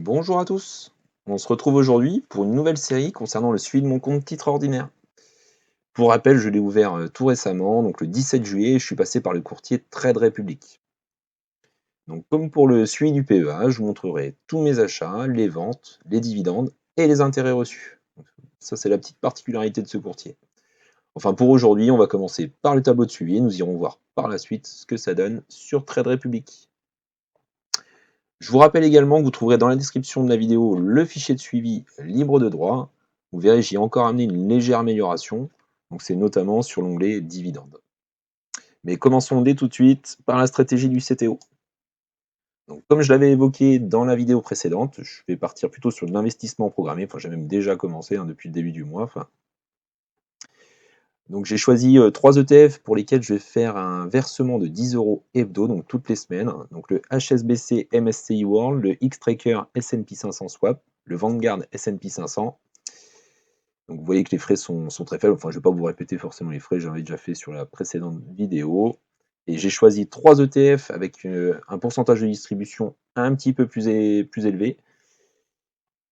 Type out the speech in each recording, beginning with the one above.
Bonjour à tous. On se retrouve aujourd'hui pour une nouvelle série concernant le suivi de mon compte titre ordinaire. Pour rappel, je l'ai ouvert tout récemment, donc le 17 juillet, je suis passé par le courtier Trade Republic. Donc comme pour le suivi du PEA, je vous montrerai tous mes achats, les ventes, les dividendes et les intérêts reçus. Donc, ça, c'est la petite particularité de ce courtier. Enfin, pour aujourd'hui, on va commencer par le tableau de suivi et nous irons voir par la suite ce que ça donne sur Trade Republic. Je vous rappelle également que vous trouverez dans la description de la vidéo le fichier de suivi libre de droit. Vous verrez, j'y ai encore amené une légère amélioration. Donc c'est notamment sur l'onglet dividendes. Mais commençons dès tout de suite par la stratégie du CTO. Donc, comme je l'avais évoqué dans la vidéo précédente, je vais partir plutôt sur de l'investissement programmé. Enfin, j'ai même déjà commencé depuis le début du mois. Donc j'ai choisi 3 ETF pour lesquels je vais faire un versement de 10 € hebdo, donc toutes les semaines. Donc le HSBC MSCI World, le Xtracker S&P 500 Swap, le Vanguard S&P 500. Donc vous voyez que les frais sont très faibles. Enfin, je ne vais pas vous répéter forcément les frais, j'en avais déjà fait sur la précédente vidéo. Et j'ai choisi 3 ETF avec un pourcentage de distribution un petit peu plus élevé,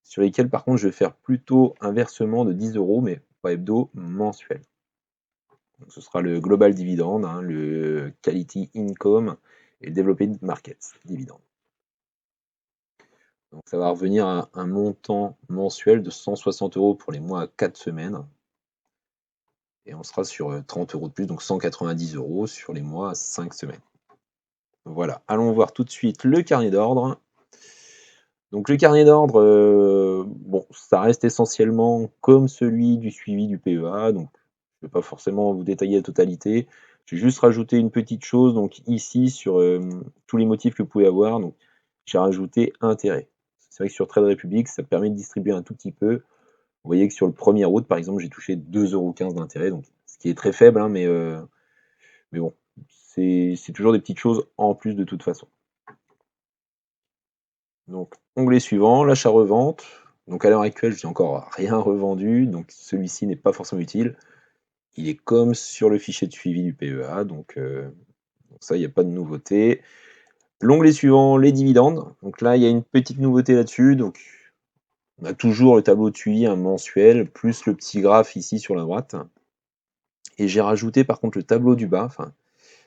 sur lesquels par contre je vais faire plutôt un versement de 10 €, mais pas hebdo, mensuel. Donc, ce sera le Global Dividend, le Quality Income et le Developed Markets Dividend. Donc ça va revenir à un montant mensuel de 160 € pour les mois à 4 semaines. Et on sera sur 30 € de plus, donc 190 € sur les mois à 5 semaines. Voilà, allons voir tout de suite le carnet d'ordre. Donc le carnet d'ordre, bon, ça reste essentiellement comme celui du suivi du PEA, donc je ne vais pas forcément vous détailler la totalité. J'ai juste rajouté une petite chose, donc ici sur tous les motifs que vous pouvez avoir, donc j'ai rajouté intérêt. C'est vrai que sur Trade Republic, ça permet de distribuer un tout petit peu. Vous voyez que sur le 1er août, par exemple, j'ai touché 2,15 € d'intérêt, donc ce qui est très faible, mais bon, c'est toujours des petites choses en plus de toute façon. Donc, onglet suivant, l'achat-revente. Donc à l'heure actuelle, je n'ai encore rien revendu, donc celui-ci n'est pas forcément utile. Il est comme sur le fichier de suivi du PEA, donc ça, il n'y a pas de nouveauté. L'onglet suivant, les dividendes. Donc là, il y a une petite nouveauté là-dessus. Donc, on a toujours le tableau de suivi mensuel, plus le petit graphe ici sur la droite. Et j'ai rajouté par contre le tableau du bas.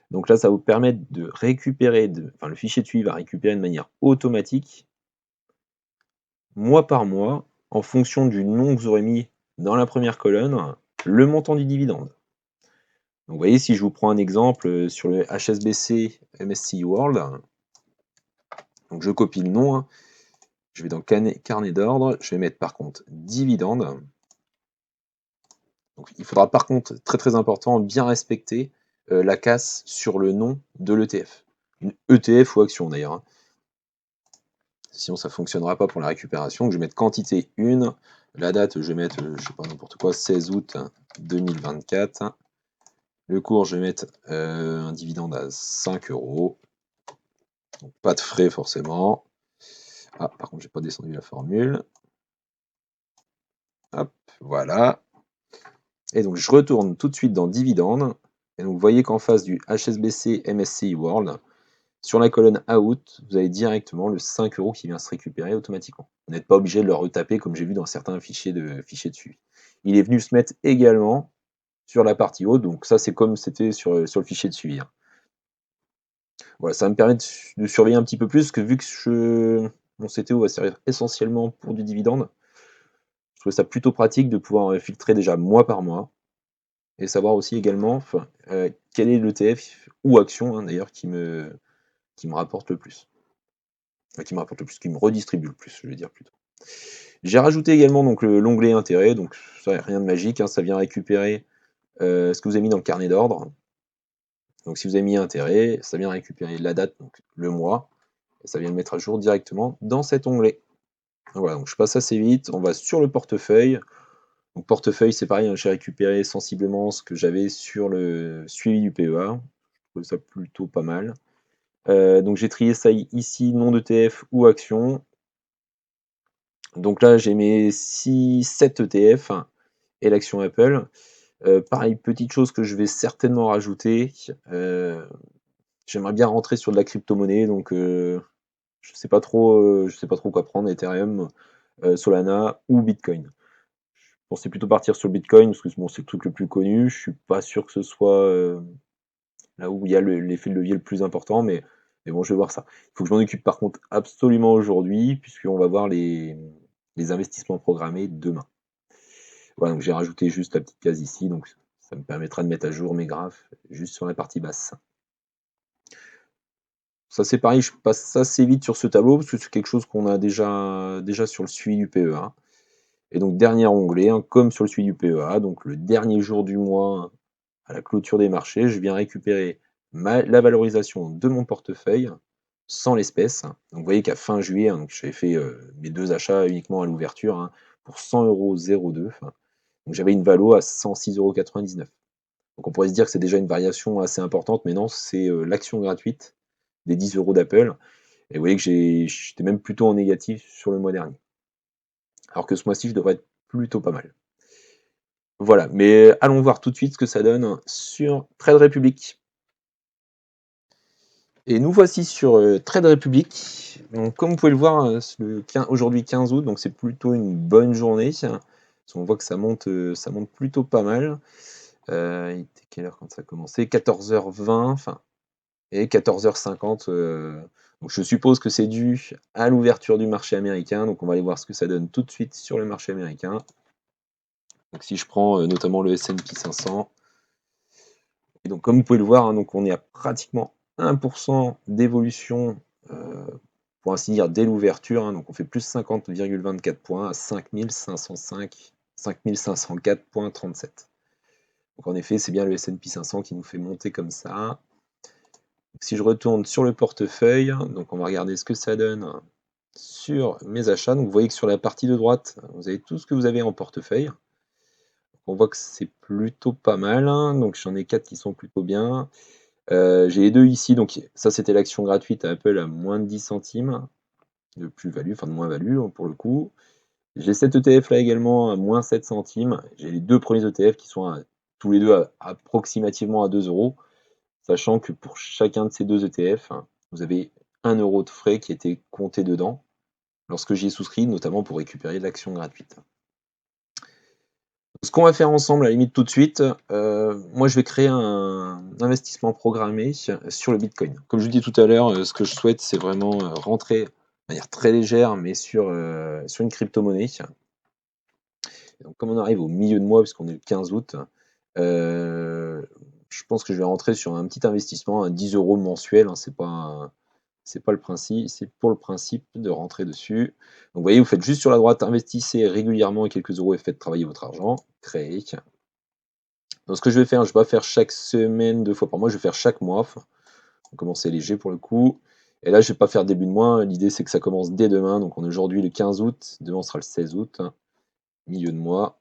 Donc là, ça va vous permettre de récupérer, le fichier de suivi va récupérer de manière automatique mois par mois, en fonction du nom que vous aurez mis dans la première colonne, le montant du dividende. Donc vous voyez, si je vous prends un exemple sur le HSBC MSCI World, donc je copie le nom, je vais dans carnet d'ordre, je vais mettre par contre dividende. Donc il faudra par contre, très très important, bien respecter la casse sur le nom de l'ETF. Une ETF ou action d'ailleurs. Sinon ça ne fonctionnera pas pour la récupération. Donc, je vais mettre quantité 1, la date je vais mettre, je sais pas n'importe quoi, 16 août 2024. Le cours je vais mettre un dividende à 5 €. Donc, pas de frais forcément. Ah, par contre j'ai pas descendu la formule. Hop, voilà. Et donc je retourne tout de suite dans dividende. Et donc vous voyez qu'en face du HSBC MSCI World, sur la colonne Out, vous avez directement le 5 € qui vient se récupérer automatiquement. Vous n'êtes pas obligé de le retaper comme j'ai vu dans certains fichiers de suivi. Il est venu se mettre également sur la partie haute, donc ça c'est comme c'était sur le fichier de suivi. Voilà, ça va me permet de surveiller un petit peu plus, que vu que mon CTO va servir essentiellement pour du dividende, je trouve ça plutôt pratique de pouvoir filtrer déjà mois par mois, et savoir aussi également quel est l'ETF ou action d'ailleurs qui me rapporte le plus. Qui me redistribue le plus, je vais dire plutôt. J'ai rajouté également donc l'onglet intérêt, donc ça rien de magique, ça vient récupérer ce que vous avez mis dans le carnet d'ordre. Donc si vous avez mis intérêt, ça vient récupérer la date, donc le mois, et ça vient le mettre à jour directement dans cet onglet. Voilà, donc je passe assez vite, on va sur le portefeuille. Donc portefeuille, c'est pareil, j'ai récupéré sensiblement ce que j'avais sur le suivi du PEA. Je trouve ça plutôt pas mal. Donc j'ai trié ça ici, nom d'ETF ou action. Donc là, j'ai mes 7 ETF et l'action Apple. Pareil, petite chose que je vais certainement rajouter, j'aimerais bien rentrer sur de la crypto-monnaie, donc je sais pas trop quoi prendre, Ethereum, Solana ou Bitcoin. Je pensais plutôt partir sur le Bitcoin parce que bon, c'est le truc le plus connu. Je suis pas sûr que ce soit là où il y a l'effet de levier le plus important, mais bon, je vais voir ça. Il faut que je m'en occupe par contre absolument aujourd'hui, puisqu'on va voir les investissements programmés demain. Voilà, donc j'ai rajouté juste la petite case ici, donc ça me permettra de mettre à jour mes graphes juste sur la partie basse. Ça c'est pareil, je passe assez vite sur ce tableau parce que c'est quelque chose qu'on a déjà sur le suivi du PEA. Et donc dernier onglet, hein, comme sur le suivi du PEA, donc le dernier jour du mois à la clôture des marchés, je viens récupérer la valorisation de mon portefeuille sans l'espèce. Donc vous voyez qu'à fin juillet, hein, j'avais fait mes 2 achats uniquement à l'ouverture, hein, pour 100,02 €. Donc j'avais une valo à 106,99 €. Donc on pourrait se dire que c'est déjà une variation assez importante, mais non, c'est l'action gratuite des 10 € d'Apple. Et vous voyez que j'étais même plutôt en négatif sur le mois dernier. Alors que ce mois-ci, je devrais être plutôt pas mal. Voilà, mais allons voir tout de suite ce que ça donne sur Trade Republic. Et nous voici sur Trade Republic. Donc, comme vous pouvez le voir, aujourd'hui 15 août, donc c'est plutôt une bonne journée. On voit que ça monte plutôt pas mal. Il était quelle heure quand ça a commencé? 14h20, enfin, et 14h50. Donc je suppose que c'est dû à l'ouverture du marché américain. Donc on va aller voir ce que ça donne tout de suite sur le marché américain. Donc si je prends notamment le S&P 500, et donc comme vous pouvez le voir, hein, donc on est à pratiquement 1% d'évolution, pour ainsi dire, dès l'ouverture, hein, donc on fait plus 50,24 points à 5504,37. Donc en effet, c'est bien le S&P 500 qui nous fait monter comme ça. Donc si je retourne sur le portefeuille, donc on va regarder ce que ça donne sur mes achats. Donc vous voyez que sur la partie de droite, vous avez tout ce que vous avez en portefeuille. On voit que c'est plutôt pas mal, hein. Donc j'en ai 4 qui sont plutôt bien. J'ai les 2 ici, donc ça c'était l'action gratuite à Apple à moins de 10 centimes de plus-value, enfin de moins-value pour le coup. J'ai cet ETF là également à moins 7 centimes. J'ai les 2 premiers ETF qui sont tous les deux approximativement à 2 €, sachant que pour chacun de ces 2 ETF, hein, vous avez 1 € de frais qui était compté dedans lorsque j'y ai souscrit, notamment pour récupérer l'action gratuite. Ce qu'on va faire ensemble, à la limite tout de suite, moi je vais créer un investissement programmé sur le Bitcoin. Comme je vous dis tout à l'heure, ce que je souhaite, c'est vraiment rentrer de manière très légère, mais sur une crypto-monnaie. Donc, comme on arrive au milieu de mois, puisqu'on est le 15 août, je pense que je vais rentrer sur un petit investissement à 10 € mensuel, hein, c'est pas le principe, c'est pour le principe de rentrer dessus. Donc vous voyez, vous faites juste sur la droite, investissez régulièrement quelques euros et faites travailler votre argent, créer. Donc ce que je vais faire, je vais pas faire chaque semaine, 2 fois par mois, je vais faire chaque mois. On va commencer léger pour le coup. Et là, je vais pas faire début de mois, l'idée c'est que ça commence dès demain. Donc on est aujourd'hui le 15 août, demain sera le 16 août, milieu de mois.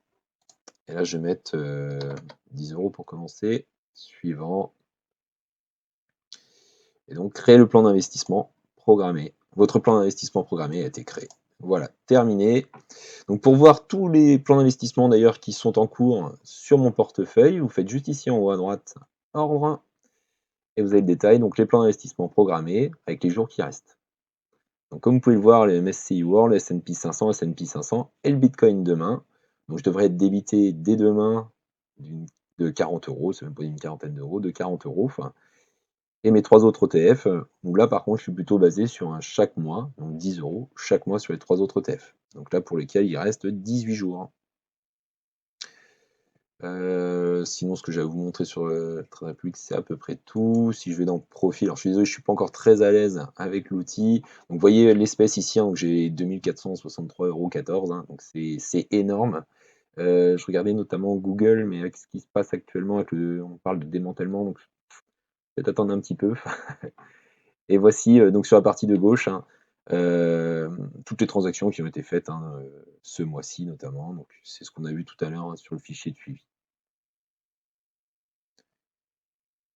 Et là, je vais mettre 10 € pour commencer. Suivant. Et donc créer le plan d'investissement programmé. Votre plan d'investissement programmé a été créé. Voilà, terminé. Donc pour voir tous les plans d'investissement d'ailleurs qui sont en cours sur mon portefeuille, vous faites juste ici en haut à droite, ordre, et vous avez le détail, donc les plans d'investissement programmés avec les jours qui restent. Donc comme vous pouvez le voir, le MSCI World, le S&P 500, S&P 500 et le Bitcoin demain. Donc je devrais être débité dès demain de 40 €, c'est même pas une quarantaine d'euros, de 40 €. Enfin, et mes 3 autres ETF, où là par contre je suis plutôt basé sur un chaque mois, donc 10 € chaque mois sur les 3 autres ETF. Donc là pour lesquels il reste 18 jours. Sinon ce que j'ai à vous montrer sur Trade Republic, c'est à peu près tout. Si je vais dans profil, alors je suis désolé, je suis pas encore très à l'aise avec l'outil. Donc vous voyez l'espèce ici, hein, donc j'ai 2463,14 €, hein, donc c'est énorme. Je regardais notamment Google, mais avec ce qui se passe actuellement, on parle de démantèlement, donc peut-être attendre un petit peu. Et voici donc sur la partie de gauche, hein, toutes les transactions qui ont été faites, hein, ce mois-ci notamment. Donc c'est ce qu'on a vu tout à l'heure, hein, sur le fichier de suivi.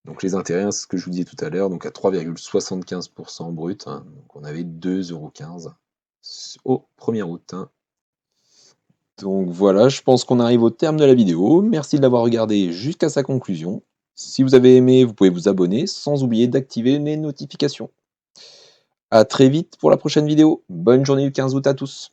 Donc les intérêts, hein, c'est ce que je vous disais tout à l'heure, donc à 3,75% brut, hein, donc on avait 2,15 € au 1er août, hein. Donc voilà, je pense qu'on arrive au terme de la vidéo. Merci de l'avoir regardé jusqu'à sa conclusion. Si vous avez aimé, vous pouvez vous abonner sans oublier d'activer les notifications. À très vite pour la prochaine vidéo. Bonne journée du 15 août à tous.